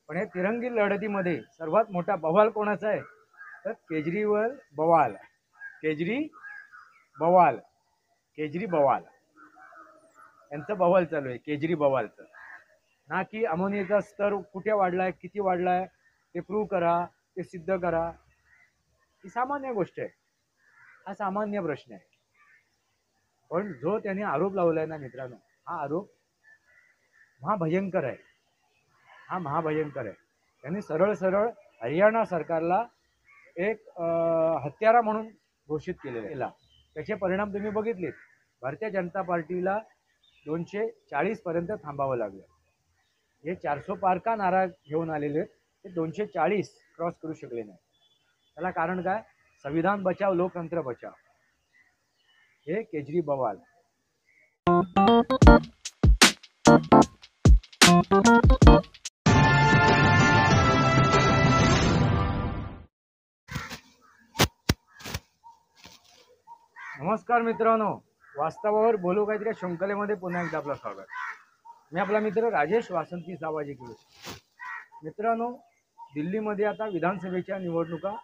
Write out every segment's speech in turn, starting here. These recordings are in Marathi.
पण या तिरंगी लढतीमध्ये सर्वात मोठा बवाल कोणाचा आहे तर केजरीवाल बवाल केजरी बवाल केजरी बवाल यांचं बवाल चालू आहे केजरी बवालचं ना की अमोनियाचा स्तर कुठे वाढलाय किती वाढलाय ते प्रूव्ह करा ते सिद्ध करा ही सामान्य गोष्ट आहे हा सामान्य प्रश्न आहे पण जो त्याने आरोप लावलाय ना मित्रांनो हा आरोप महाभयंकर आहे हा महाभयंकर आहे त्यांनी सरळ सरळ हरियाणा सरकारला एक हत्यारा म्हणून घोषित केलेला त्याचे परिणाम तुम्ही बघितलेत भारतीय जनता पार्टीला 240 पर्यंत थांबावं लागलं हे 400 पार का नारा घेऊन आलेले ते 240 क्रॉस करू शकले नाही त्याला कारण काय संविधान बचाव लोकतंत्र बचाव हे केजरी बवाल नमस्कार मित्रांनो वास्तवावर बोलू काहीतरी शृंखलेमध्ये पुन्हा एकदा आपलं स्वागत मी आपला मित्र राजेश वासंती सावाजी किळस मित्रांनो दिल्लीमध्ये आता विधानसभेच्या निवडणुका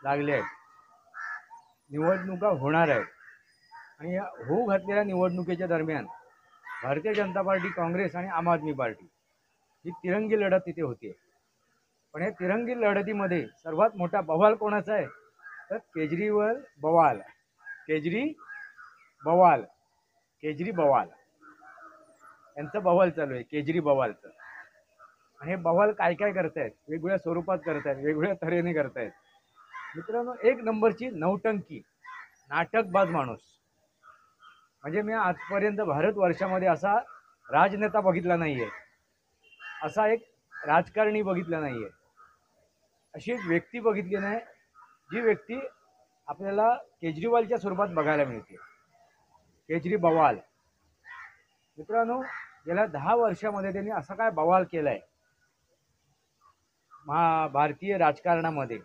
लागल्या आहेत निवडणुका होणार आहेत आणि या होऊ घातलेल्या निवडणुकीच्या दरम्यान भारतीय जनता पार्टी काँग्रेस आणि आम आदमी पार्टी ही तिरंगी लढत तिथे होती पण या तिरंगी लढतीमध्ये सर्वात मोठा बवाल कोणाचा आहे तर केजरीवाल बवाल केजरी बवाल यांचं बवाल चालू आहे केजरी बवालचं आणि हे बवाल काय काय करतायत वेगवेगळ्या स्वरूपात करतायत वेगवेगळ्या तऱ्हेने करतायत मित्रांनो एक नंबरची नौटंकी नाटकबाज माणूस म्हणजे मी आजपर्यंत भारतवर्षामध्ये असा राजनेता बघितला नाहीये असा एक राजकारणी बघितला नाहीये अशी एक व्यक्ती बघितली नाही जी व्यक्ती आपल्याला केजरीवालच्या स्वरूपात बघायला मिळते केजरी बवाल मित्रांनो गेल्या 10 वर्षामध्ये त्यांनी असा काय बवाल केलाय भारतीय राजकारणामध्ये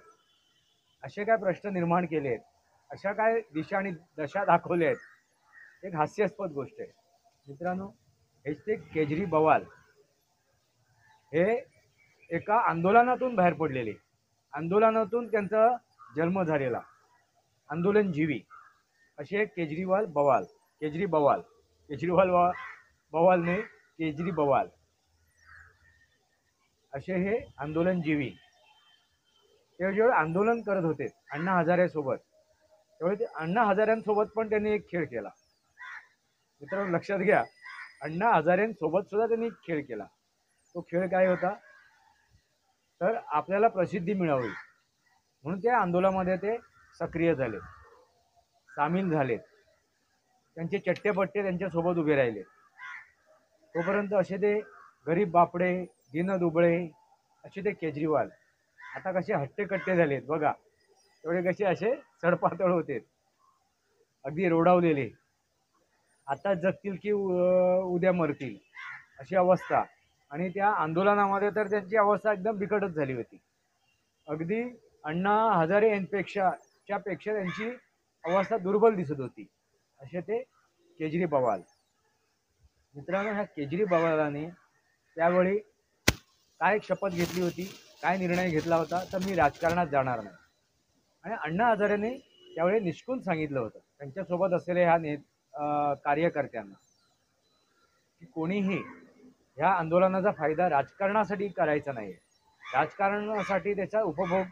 असे काय प्रश्न निर्माण केले आहेत अशा काय दिशा आणि दशा दाखवले आहेत एक हास्यास्पद गोष्ट आहे मित्रांनो हेच ते केजरी बवाल हे एका आंदोलनातून बाहेर पडलेले आंदोलनातून त्यांचा जन्म झालेला आंदोलनजीवी असे केजरीवाल बवाल नाही केजरी बवाल असे हे आंदोलनजीवी ते जेव्हा आंदोलन करत होते अण्णा हजारे सोबत तेव्हा ते अण्णा हजाऱ्यांसोबत पण त्यांनी एक खेळ केला मित्रांनो लक्षात घ्या अण्णा हजारेंसोबत सुद्धा त्यांनी एक खेळ केला तो खेळ काय होता तर आपल्याला प्रसिद्धी मिळावी म्हणून त्या आंदोलनामध्ये ते सक्रिय झाले सामील झाले त्यांचे चट्टेपट्टे त्यांच्यासोबत उभे राहिले तोपर्यंत असे ते गरीब बापडे दीनदुबळे असे ते केजरीवाल आता कसे हट्टेकट्टे झालेत बघा तेवढे कसे असे सडपातळ होते अगदी रोडावलेले आता जगतील की उद्या मरतील अशी अवस्था आणि त्या आंदोलनामध्ये तर त्यांची अवस्था एकदम बिकटच झाली होती अगदी अण्णा हजारे यांपेक्षा त्यांची अवस्था दुर्बल दिसत होती असे ते केजरी बवाल मित्रांनो ह्या केजरी बवालाने त्यावेळी काय शपथ घेतली होती काय निर्णय घेतला होता तर मी राजकारणात जाणार नाही आणि अण्णा हजारेने त्यावेळी निष्कून सांगितलं होतं त्यांच्यासोबत असलेल्या ह्या कार्यकर्त्यांना की कोणीही ह्या आंदोलनाचा फायदा राजकारणासाठी करायचा नाही राजकारणासाठी त्याचा उपभोग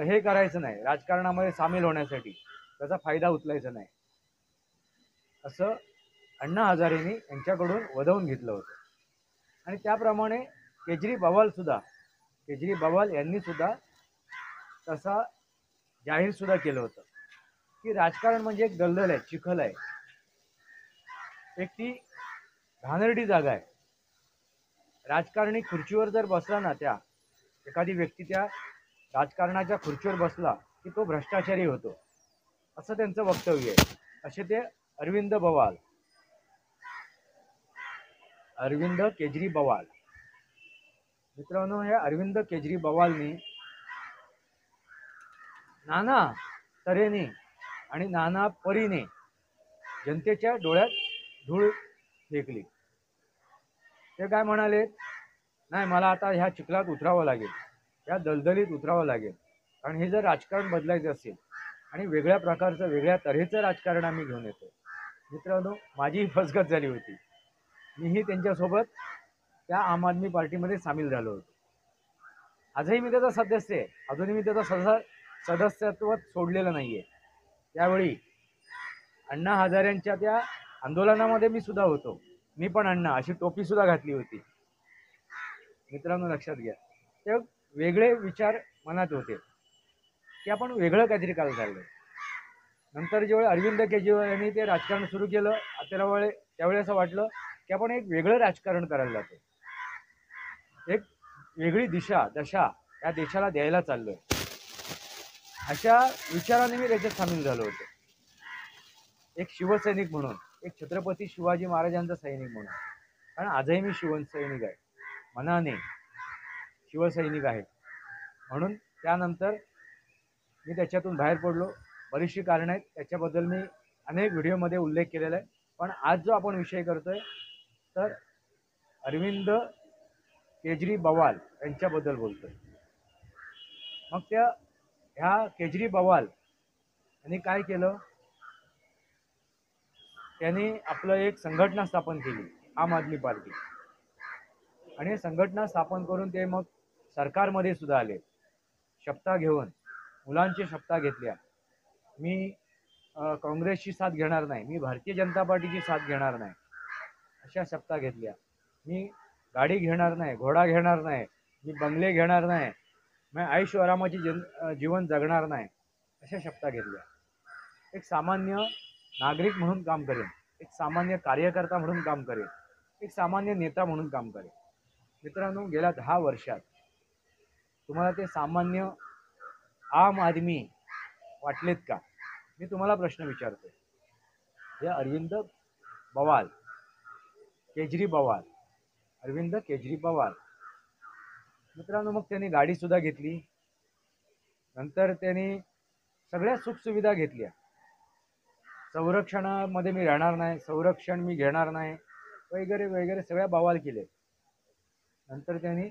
हे करायचं नाही राजकारणामध्ये सामील होण्यासाठी त्याचा फायदा उचलायचा नाही असं अण्णा हजारेंनी यांच्याकडून वदवून घेतलं होतं आणि त्याप्रमाणे केजरी बवाल यांनी सुद्धा तसा जाहीर सुद्धा केलं होतं की राजकारण म्हणजे एक दलदल आहे चिखल आहे एक ती घाणेरडी जागा आहे राजकारणी खुर्चीवर जर बसला ना त्या एखादी व्यक्ती त्या राजकारणाच्या खुर्चीवर बसला की तो भ्रष्टाचारी होतो असं त्यांचं वक्तव्य आहे असे ते अरविंद केजरी बवाल मित्रांनो हे अरविंद केजरी बवालनी नाना तऱ्हेने आणि नाना परीने जनतेच्या डोळ्यात धूळ फेकली ते काय म्हणाले नाही मला आता ह्या चिखलात उतरावं लागेल, या दलदलीत उतरावं लागेल, कारण हे जर राजकारण बदलायचं असेल आणि वेगळ्या प्रकारचं वेगळ्या तऱ्हेचं राजकारण आम्ही घेऊन येतो. मित्रांनो, माझी फसगत झाली होती. मीही त्यांच्यासोबत त्या आम आदमी पार्टीमध्ये सामील झालो होतो. आजही मी त्याचा सदस्य आहे, अजूनही मी त्याचं सदस्यत्व सोडलेलं नाही आहे. त्यावेळी अण्णा हजारेंच्या त्या आंदोलनामध्ये मी सुद्धा होतो. मी पण अण्णा अशी टोपी सुद्धा घातली होती. मित्रांनो, लक्षात घ्या, ते वेगळे विचार मनात होते की आपण वेगळं काहीतरी काल चाललंय. नंतर जेव्हा अरविंद केजरीवाल यांनी ते राजकारण सुरू केलं, त्यावेळी असं वाटलं की आपण एक वेगळं राजकारण करायला जातो, एक वेगळी दशा या देशाला द्यायला चाललोय, अशा विचाराने मी त्याच्यात सामील झालो होतो. एक शिवसैनिक म्हणून, एक छत्रपती शिवाजी महाराजांचा सैनिक म्हणून, कारण आजही मी शिवसैनिक आहे, मनाने शिवसैनिक आहे. म्हणून त्यानंतर मी त्याच्यातून बाहेर पडलो. बरीचशी कारणं आहेत, त्याच्याबद्दल मी अनेक व्हिडिओमध्ये उल्लेख केलेला आहे. पण आज जो आपण विषय करतोय तर अरविंद केजरीवाल यांच्याबद्दल बोलतोय. मग ह्या केजरीवाल यांनी काय केलं, त्यांनी आपलं एक संघटना स्थापन केली, आम आदमी पार्टी. आणि संघटना स्थापन करून ते मग सरकारमध्ये सुद्धा आले, शपथा घेऊन, मुलांची शपथा घेतल्या. मी काँग्रेसची साथ घेणार नाही, मी भारतीय जनता पार्टीची साथ घेणार नाही, अशा शपथा घेतल्या. मी गाडी घेणार नाही, घोडा घेणार नाही, मी बंगले घेणार नाही, मी ऐशो आरामाची जीवन जगणार नाही, अशा शपथा घेतल्या. एक सामान्य नागरिक म्हणून काम करेन, एक सामान्य कार्यकर्ता म्हणून काम करेन, एक सामान्य नेता म्हणून काम करेन. मित्रांनो, गेल्या 10 वर्षात तुम्हाला ते सामान्य आम आदमी वाटलेत का? मी तुम्हाला प्रश्न विचारतो. हे अरविंद केजरीवाल, मित्रांनो, मग त्यांनी गाडी सुद्धा घेतली. नंतर त्यांनी सगळ्या सुखसुविधा घेतल्या. संरक्षणामध्ये मी राहणार नाही, संरक्षण मी घेणार नाही, वगैरे वगैरे सगळ्या बवाल केले. नंतर त्यांनी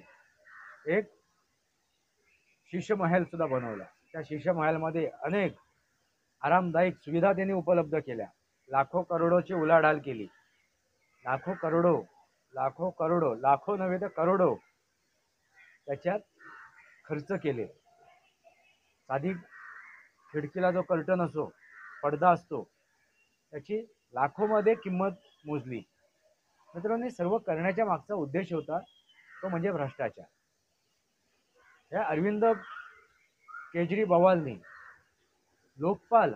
एक शिष्यमहल सुद्धा बनवला. त्या शिष्यमहलमध्ये अनेक आरामदायक सुविधा त्यांनी उपलब्ध केल्या. लाखो करोडोची उलाढाल केली. लाखो नव्हे तर करोडो त्याच्यात खर्च केले. साधी खिडकीला जो कर्टन असो, पडदा असतो, त्याची लाखोमध्ये किंमत मोजली. मित्रांनो, सर्व करण्याच्या मागचा उद्देश होता तो म्हणजे भ्रष्टाचार. या अरविंद केजरीवालनी लोकपाल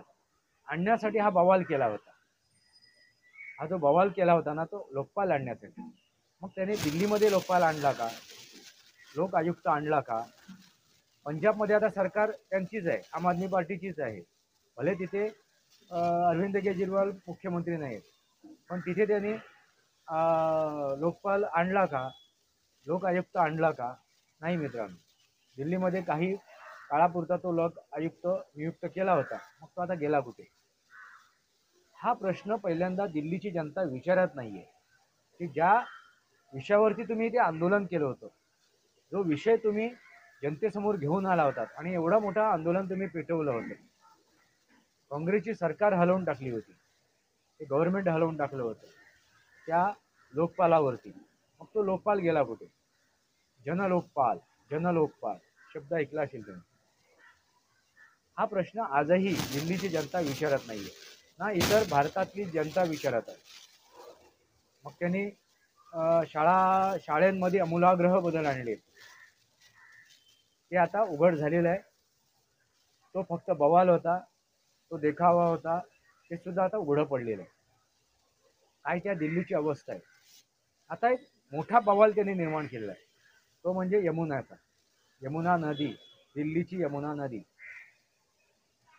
आणण्यासाठी हा बवाल केला होता. हा जो बवाल केला होता ना, तो लोकपाल आणण्यासाठी. मग त्याने दिल्लीमध्ये लोकपाल आणला का, लोक आयुक्त आणला का? पंजाबमध्ये आता सरकार त्यांचीच आहे, आम आदमी पार्टीचीच आहे. भले तिथे अरविंद केजरीवाल मुख्यमंत्री नाहीत, पण तिथे त्यांनी लोकपाल आणला का, लोक आयुक्त आणला का? नाही मित्रांनो. दिल्लीमध्ये काही काळापुरता तो लोक आयुक्त नियुक्त केला होता, मग तो आता गेला कुठे? हा प्रश्न पहिल्यांदा दिल्लीची जनता विचारत नाहीये की ज्या विषयावरती तुम्ही ते आंदोलन केलं होतं, जो विषय तुम्ही जनतेसमोर घेऊन आला होता आणि एवढा मोठा आंदोलन तुम्ही पेटवलं होतं, काँग्रेसची सरकार हलवून टाकली होती, ते गव्हर्नमेंट हलवून टाकलं होतं त्या लोकपालावरती. मग तो लोकपाल गेला कुठे? जनलोकपाल शब्द ऐकला असेल तुम्ही. हा प्रश्न आजही दिल्लीची जनता विचारत नाहीये ना, इतर भारतातली जनता विचारत आहे. मग त्यांनी शाळेंमध्ये आमूलाग्र बदल आणले. ते आता उघड झालेलं आहे. तो फक्त बवाल होता, तो देखावा होता, ते सुद्धा आता उघडं पडलेलं आहे. काय त्या दिल्लीची अवस्था आहे. आता एक मोठा बवाल त्यांनी निर्माण केलेला आहे, तो म्हणजे यमुना नदी, दिल्लीची यमुना नदी.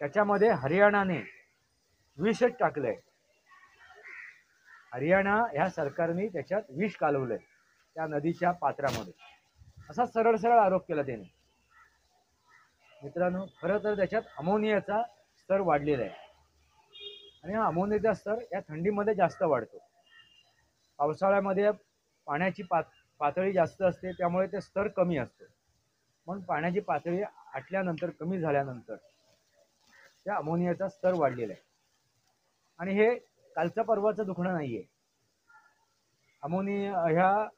त्याच्यामध्ये हरियाणाने विषच टाकलंय. हरियाणा ह्या सरकारने त्याच्यात विष कालवलंय त्या नदीच्या पात्रामध्ये, असा सरळ सरळ आरोप केला त्याने. मित्रांनो, खरं तर त्याच्यात अमोनियाचा स्तर वाढलेला आहे आणि हा अमोनियाचा स्तर या थंडीमध्ये जास्त वाढतो. पावसाळ्यामध्ये पाण्याची पातळी जास्त असते, त्यामुळे ते स्तर कमी असतो. म्हणून पाण्याची पातळी आटल्यानंतर, कमी झाल्यानंतर त्या अमोनियाचा स्तर वाढलेला आहे. आणि हे कालच्या परवाचं दुखणं नाहीये. अमोनिया ह्या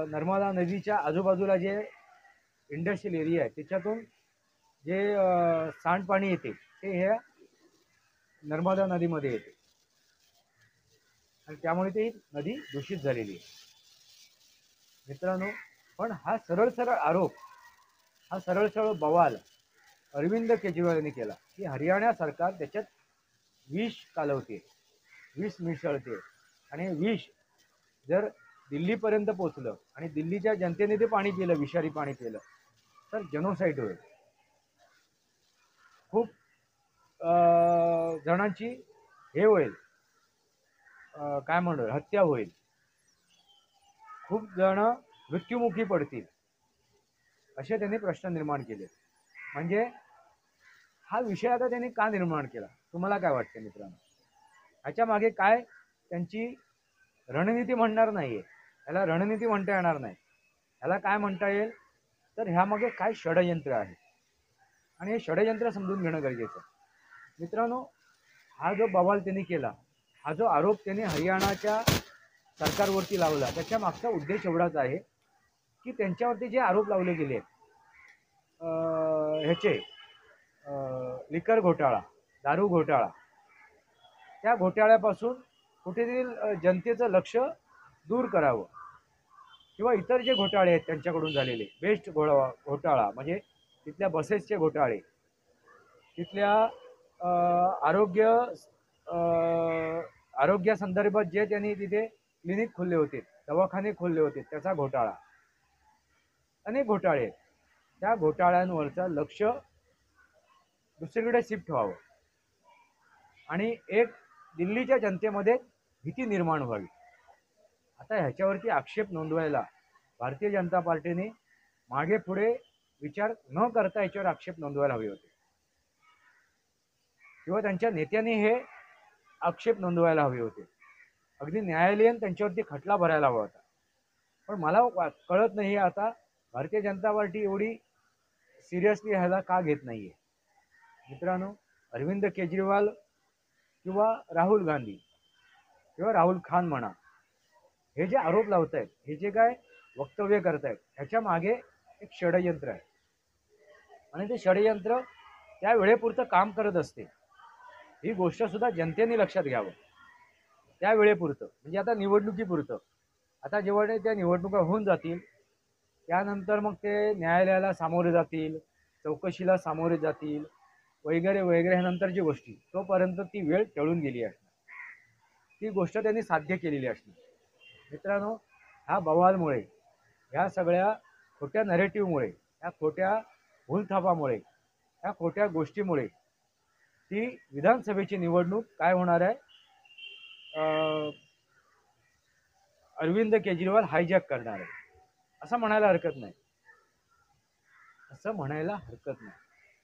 नर्मदा नदीच्या आजूबाजूला जे इंडस्ट्रियल एरिया आहे त्याच्यातून जे सांडपाणी येते ते ह्या नर्मदा नदीमध्ये येते आणि त्यामुळे ती नदी दूषित झालेली आहे. मित्रांनो, पण हा सरळ सरळ आरोप, हा सरळ सरळ बवाल अरविंद केजरीवाल यांनी केला की हरियाणा सरकार त्याच्यात विष कालवते, विष मिसळते आणि विष जर दिल्लीपर्यंत पोहोचलं आणि दिल्लीच्या जनतेने ते पाणी पिलं, विषारी पाणी पिलं, तर जेनोसाईड होईल. खूप जणांची हे होईल, काय म्हणतो, हत्या होईल, खूप जण मृत्युमुखी पडतील, असे त्यांनी प्रश्न निर्माण केले. म्हणजे हा विषय आता त्यांनी का निर्माण केला, तुम्हाला काय वाटतं मित्रांनो? ह्याच्या मागे काय त्यांची रणनीती म्हणणार नाहीये, ह्याला रणनीती म्हणता येणार नाही, ह्याला काय म्हणता येईल तर ह्यामागे काय षडयंत्र आहे आणि हे षडयंत्र समजून घेणं गरजेचं आहे. मित्रांनो, हा जो बवाल त्यांनी केला, हा जो आरोप त्यांनी हरियाणाच्या सरकारवरती लावला, त्याच्या मागचा उद्देश एवढाच आहे की त्यांच्यावरती जे आरोप लावले गेले ह्याचे लिकर घोटाळा, दारू घोटाळा, त्या घोटाळ्यापासून कुठेतरी जनतेचं लक्ष दूर करावं किंवा इतर जे घोटाळे आहेत त्यांच्याकडून झालेले, बेस्ट घोटाळा म्हणजे तिथल्या बसेसचे घोटाळे, तिथल्या आरोग्यासंदर्भात जे त्यांनी तिथे क्लिनिक खोलले होते, दवाखाने खोलले होते, त्याचा घोटाळा, अनेक घोटाळे आहेत. त्या घोटाळ्यांवरचं लक्ष दुसरीकडे शिफ्ट व्हावं आणि एक दिल्लीच्या जनतेमध्ये भीती निर्माण व्हावी. आता ह्याच्यावरती आक्षेप नोंदवायला भारतीय जनता पार्टीने मागे पुढे विचार न करता याच्यावर आक्षेप नोंदवायला हवे होते किंवा त्यांच्या नेत्यांनी हे आक्षेप नोंदवायला हवे होते. अगदी न्यायालयीन त्यांच्यावरती खटला भरायला हवा होता. पण मला कळत नाही आता भारतीय जनता पार्टी एवढी सिरियसली ह्याला का घेत नाहीये. मित्रांनो, अरविंद केजरीवाल किंवा राहुल गांधी किंवा राहुल खान म्हणा, हे जे आरोप लावत आहेत, हे जे काय वक्तव्य करतायत, ह्याच्या मागे एक षडयंत्र आहे आणि ते षडयंत्र त्या वेळेपुरतं काम करत असते. ही गोष्ट सुद्धा जनतेने लक्षात घ्यावं. त्या वेळेपुरतं म्हणजे आता निवडणुकीपुरतं. आता जेव्हा त्या निवडणुका होऊन जातील त्यानंतर मग ते न्यायालयाला सामोरे जातील, चौकशीला सामोरे जातील वगैरे वगैरे, ह्यानंतरची गोष्टी, तोपर्यंत ती वेळ टळून गेली असणार, ती गोष्ट त्यांनी साध्य केलेली असणार. मित्रांनो, ह्या बवालमुळे, ह्या सगळ्या खोट्या नरेटिव्हमुळे, ह्या खोट्या भूलथापामुळे, ह्या खोट्या गोष्टीमुळे ती विधानसभेची निवडणूक काय होणार आहे, अरविंद केजरीवाल हायजॅक करणार आहे असं म्हणायला हरकत नाही. असं म्हणायला हरकत नाही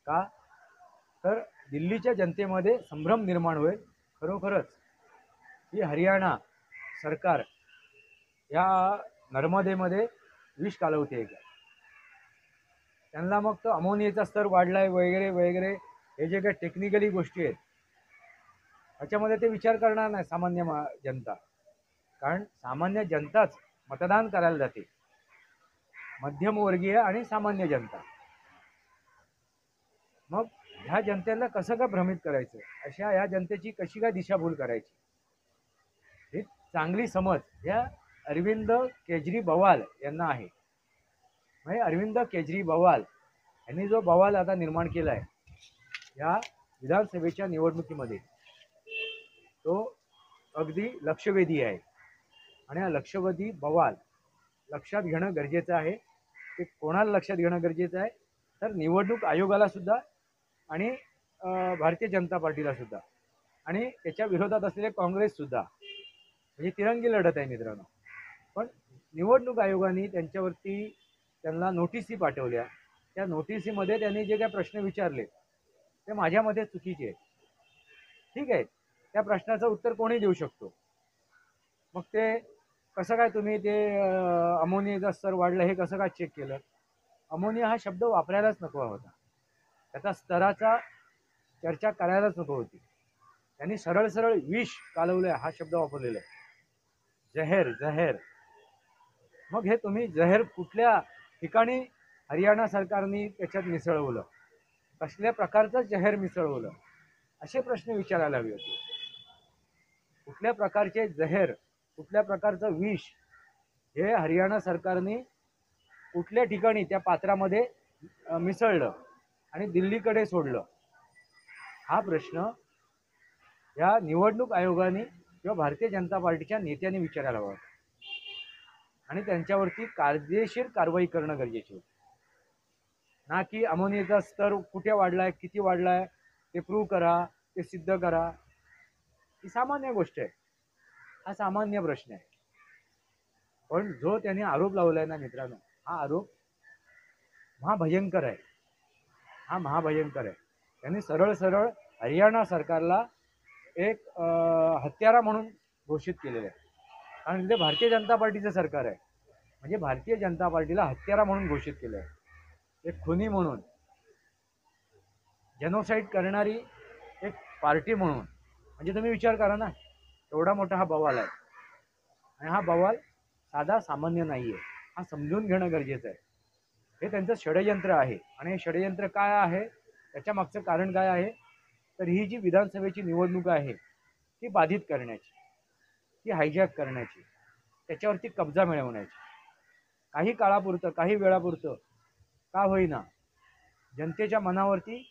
का, तर दिल्लीच्या जनतेमध्ये संभ्रम निर्माण होईल. खरोखरच ही हरियाणा सरकार या नर्मदेमध्ये विष कालवते का, त्यांना मग तो अमोनियाचा स्तर वाढलाय वगैरे वगैरे, हे जे काही टेक्निकली गोष्टी आहेत ह्याच्यामध्ये ते विचार करणार नाही सामान्य जनता. कारण सामान्य जनताच मतदान करायला जाते, मध्यमवर्गीय आणि सामान्य जनता. मग ह्या जनतेला कसं काय भ्रमित करायचं, अशा ह्या जनतेची कशी काय दिशाभूल करायची, ही चांगली समज ह्या अरविंद केजरीवाल यांना आहे. म्हणजे अरविंद केजरीवाल यांनी जो बवाल आता निर्माण केला आहे या विधानसभेच्या निवडणुकीमध्ये, तो अगदी लक्षवेधी आहे आणि हा लक्षवेधी बवाल लक्षात घेणं गरजेचं आहे. ते कोणाला लक्षात घेणं गरजेचं आहे तर निवडणूक आयोगाला सुद्धा आणि भारतीय जनता पार्टीला सुद्धा आणि त्याच्या विरोधात असलेले काँग्रेस सुद्धा. म्हणजे तिरंगी लढत आहे मित्रांनो. पण निवडणूक आयोगाने त्यांच्यावरती त्यांना नोटीसी पाठवल्या, त्या नोटीसीमध्ये त्यांनी जे काही प्रश्न विचारले ते माझ्या मते चुकीचे आहेत. ठीक आहे, त्या प्रश्नाचं उत्तर कोणी देऊ शकतो, मग ते कसं काय तुम्ही ते अमोनियाचा स्तर वाढला हे कसं काय चेक केलं? अमोनिया हा शब्द वापरायलाच नको होता, त्याचा स्तराचा चर्चा करायलाच नको होती. त्यांनी सरळ सरळ विष कालवलंय हा शब्द वापरलेला आहे, जहर जहर. मग हे तुम्ही जहर कुठल्या ठिकाणी हरियाणा सरकारने त्याच्यात मिसळवलं, कसल्या प्रकारचं जहर मिसळवलं, असे प्रश्न विचारायला हवे होते. कुठल्या प्रकारचे जहर, कुठल्या प्रकारचं विष हे हरियाणा सरकारने कुठल्या ठिकाणी त्या पात्रामध्ये मिसळलं आणि दिल्लीकडे सोडलं, हा प्रश्न या निवडणूक आयोगाने किंवा भारतीय जनता पार्टीच्या नेत्यांनी विचारायला हवा आणि त्यांच्यावरती कायदेशीर कारवाई करणं गरजेचे होते. ना की अमोनियाचा स्तर कुठे वाढलाय, किती वाढलाय ते प्रूव्ह करा, ते सिद्ध करा. ही सामान्य गोष्ट आहे, हा सामान्य प्रश्न आहे. पण जो त्यांनी आरोप लावलाय ना मित्रांनो, हा आरोप महाभयंकर आहे, हा महाभयंकर आहे. त्यांनी सरळ सरळ हरियाणा सरकारला एक हत्यारा म्हणून घोषित केलेलं आहे. कारण तिथे भारतीय जनता पार्टीचं सरकार आहे, म्हणजे भारतीय जनता पार्टीला हत्यारा म्हणून घोषित केलं आहे, एक खुनी म्हणून, जेनोसाईड करणारी एक पार्टी म्हणून. म्हणजे तुम्ही विचार करा ना, एवढा मोठा हा बवाल आहे आणि हा बवाल साधा सामान्य नाही आहे, हा समजून घेणं गरजेचं आहे. हे त्यांचं षडयंत्र आहे आणि हे षडयंत्र काय आहे, त्याच्या मागचं कारण काय आहे, तर ही जी विधानसभेची निवडणूक आहे ती बाधित करण्याची, ती हायजॅक करण्याची, त्याच्यावरती कब्जा मिळवण्याची, काही काळापुरतं, काही वेळापुरतं का होईना जनतेच्या मनावरती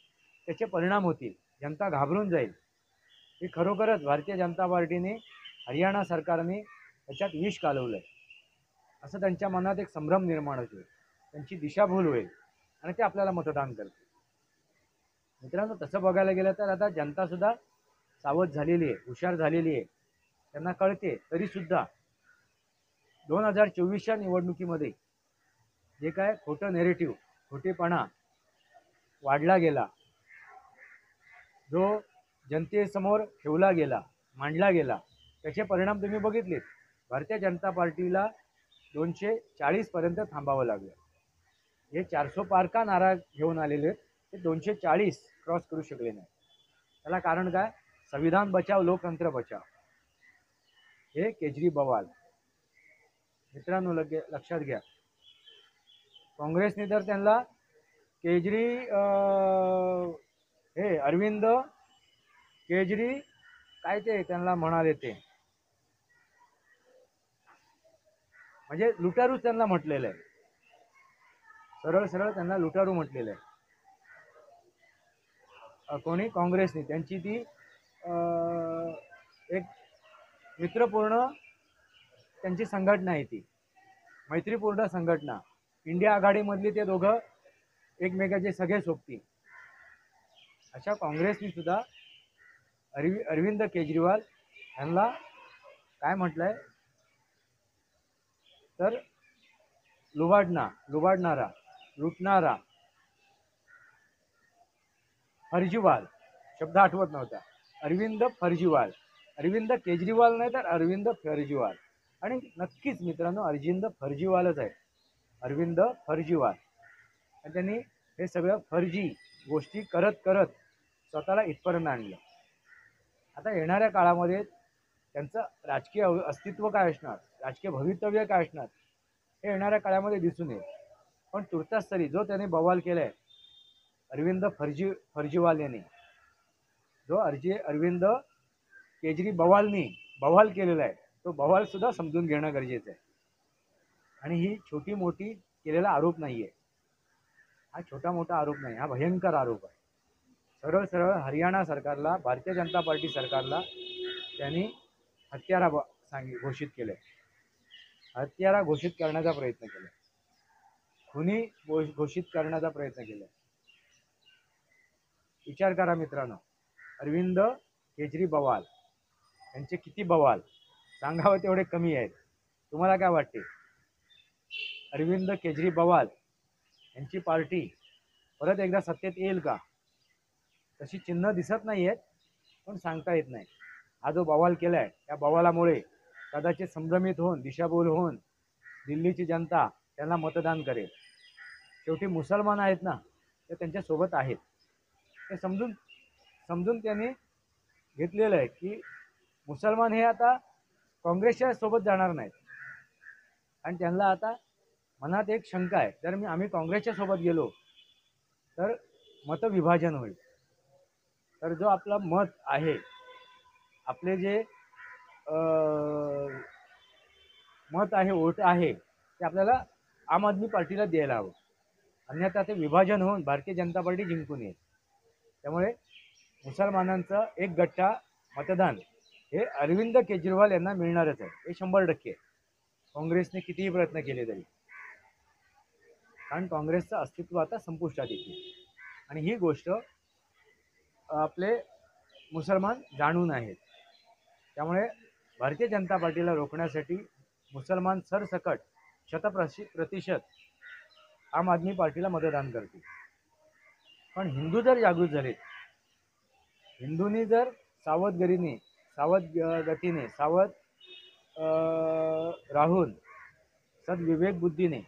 त्याचे परिणाम होतील, जनता घाबरून जाईल. ही खरोखरच भारतीय जनता पार्टीने, हरियाणा सरकारने त्याच्यात विष कालवलंय असं त्यांच्या मनात एक संभ्रम निर्माण होईल, त्यांची दिशाभूल होईल आणि ते आपल्याला मतदान करतील. मित्रांनो, तसं बघायला गेलं तर आता जनता सुद्धा सावध झालेली आहे, हुशार झालेली आहे, त्यांना कळते. तरी सुद्धा 2024च्या निवडणुकीमध्ये जे काय खोटं नेरेटिव्ह, खोटेपणा वाढला गेला, जो जनतेसमोर ठेवला गेला, मांडला गेला, त्याचे परिणाम तुम्ही बघितलेत. भारतीय जनता पार्टीला 240 पर्यंत थांबावं लागलं. हे 400 पार का नारा घेऊन आलेले ते 240 क्रॉस करू शकले नाही. त्याला कारण काय? संविधान बचाव, लोकतंत्र बचाव, हे केजरीवाल. मित्रांनो, लक्षात घ्या, काँग्रेसने तर त्यांना हे अरविंद केजरी काय ते त्यांना म्हणाले, ते म्हणजे लुटारूच त्यांना म्हटलेलं आहे, सरळ सरळ त्यांना लुटारू म्हटलेलं आहे. कोणी? काँग्रेसने. त्यांची ती एक मित्रपूर्ण त्यांची संघटना आहे, ती मैत्रीपूर्ण संघटना. इंडिया आघाडीमधली ते दोघं एकमेकाचे सगळे सोबती. अशा काँग्रेसने सुद्धा अरविंद केजरीवाल यांना काय म्हटलंय, तर लुबाडणारा, लुटणारा, फर्जीवाल शब्द आठवत नव्हता, अरविंद फर्जीवाल. अरविंद केजरीवाल नाही तर अरविंद फर्जीवाल. आणि नक्कीच मित्रांनो, अरविंद फर्जीवालच आहे, अरविंद फर्जीवाल. आणि त्यांनी हे सगळं फर्जी गोष्टी करत करत स्वतःला इथपर्यंत आणलं. आता येणाऱ्या काळामध्ये त्यांचं राजकीय अस्तित्व काय असणार, राजकीय भवितव्य काय असणार, हे येणाऱ्या काळामध्ये दिसून येईल. पण तुर्तास तरी जो त्याने बवाल केलाय अरविंद फर्जीवाल यांनी, जो अरविंद केजरीवालनी बवाल केलेला आहे, तो बवाल सुद्धा समजून घेणं गरजेचं आहे. आणि ही छोटी मोठी केलेला आरोप नाहीये, हा छोटा मोठा आरोप नाही, हा भयंकर आरोप आहे. सरळ सरळ हरियाणा सरकारला, भारतीय जनता पार्टी सरकारला त्यांनी हत्यारा घोषित केलंय, हत्यारा घोषित करण्याचा प्रयत्न केलाय, खुनी घोषित करण्याचा प्रयत्न केलाय. विचार करा मित्रांनो, अरविंद केजरीवाल यांचे किती बवाल, सांगावं तेवढे कमी आहेत. तुम्हाला काय वाटते? अरविंद केजरीवाल यांची पार्टी परत एकदा सत्तेत येईल का? तशी चिन्ह दिसत नाही आहेत, पण सांगता येत नाही. हा जो बवाल केलाय त्या बवालामुळे कदाचित संभ्रमित होऊन दिशाभूल होऊन दिल्लीची जनता त्यांना मतदान करेल. शेवटी मुसलमान आहेत ना, ते त्यांच्यासोबत आहेत. ते समजून त्यांनी घेतलेलं आहे की मुसलमान हे आता काँग्रेसच्या सोबत जाणार नाहीत. आणि त्यांना आता मनात एक शंका आहे, जर आम्ही काँग्रेसच्या सोबत गेलो तर मतविभाजन होईल. तर जो आपला मत आहे, आपले जे मत आहे, वोट आहे, ते आपल्याला आम आदमी पार्टीला द्यायला हवं. अन्यथा ते विभाजन होऊन भारतीय जनता पार्टी जिंकून येईल. त्यामुळे मुसलमानांचं एक गट्टा मतदान हे अरविंद केजरीवाल यांना मिळणारच आहे, हे 100%. काँग्रेसने कितीही प्रयत्न केले तरी, कारण काँग्रेसचं अस्तित्व आता संपुष्टात येते. आणि ही गोष्ट आपले मुसलमान जाणून आहेत. त्यामुळे भारतीय जनता पार्टीला रोखण्यासाठी मुसलमान सरसकट 100% आम आदमी पार्टीला मतदान करतील. पण हिंदू जर जागृत झालेत, हिंदूंनी जर सावध गतीने राहून सद्विवेक बुद्धीने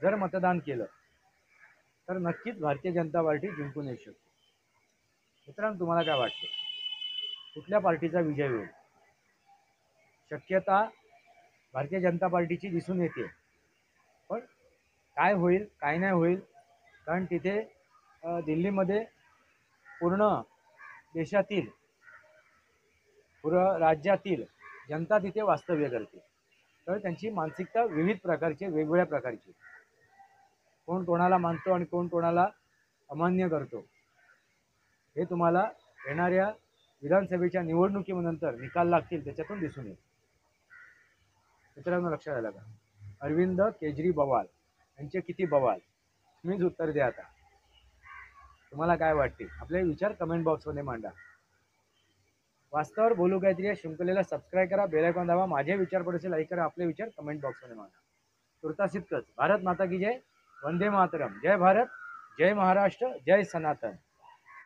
जर मतदान केलं तर नक्कीच भारतीय जनता पार्टी जिंकून येऊ शकते. मित्रांनो, तुम्हाला काय वाटते, कुठल्या पार्टीचा विजय होईल? शक्यता भारतीय जनता पार्टीची दिसून येते, पण काय होईल काय नाही होईल, कारण तिथे दिल्लीमध्ये पूर्ण देशातील पूर्ण राज्यातील जनता तिथे वास्तव्य करते. तर त्यांची मानसिकता विविध प्रकारची, वेगवेगळ्या प्रकारची, कोण कोणाला मानतो आणि कोण कोणाला अमान्य करतो, हे तुम्हाला येणाऱ्या विधानसभेच्या निवडणुकीनंतर निकाल लागतील त्याच्यातून दिसून येईल. मित्रांनो, लक्षात आलं का? अरविंद केजरीवाल यांचे किती बवाल, तुम्हीच उत्तर द्या. आता तुम्हाला काय वाटते? आपले विचार कमेंट बॉक्समध्ये मांडा. वास्तवावर बोलू काहीतरी या शृंखलेला सबस्क्राईब करा, बेल आयकॉन दाबा, माझे विचार पडसे लाईक करा, आपले विचार कमेंट बॉक्समध्ये मांडा. तुर्तास इतकंच. भारत माता की जय, वंदे मातरम. जय भारत, जय महाराष्ट्र, जय सनातन.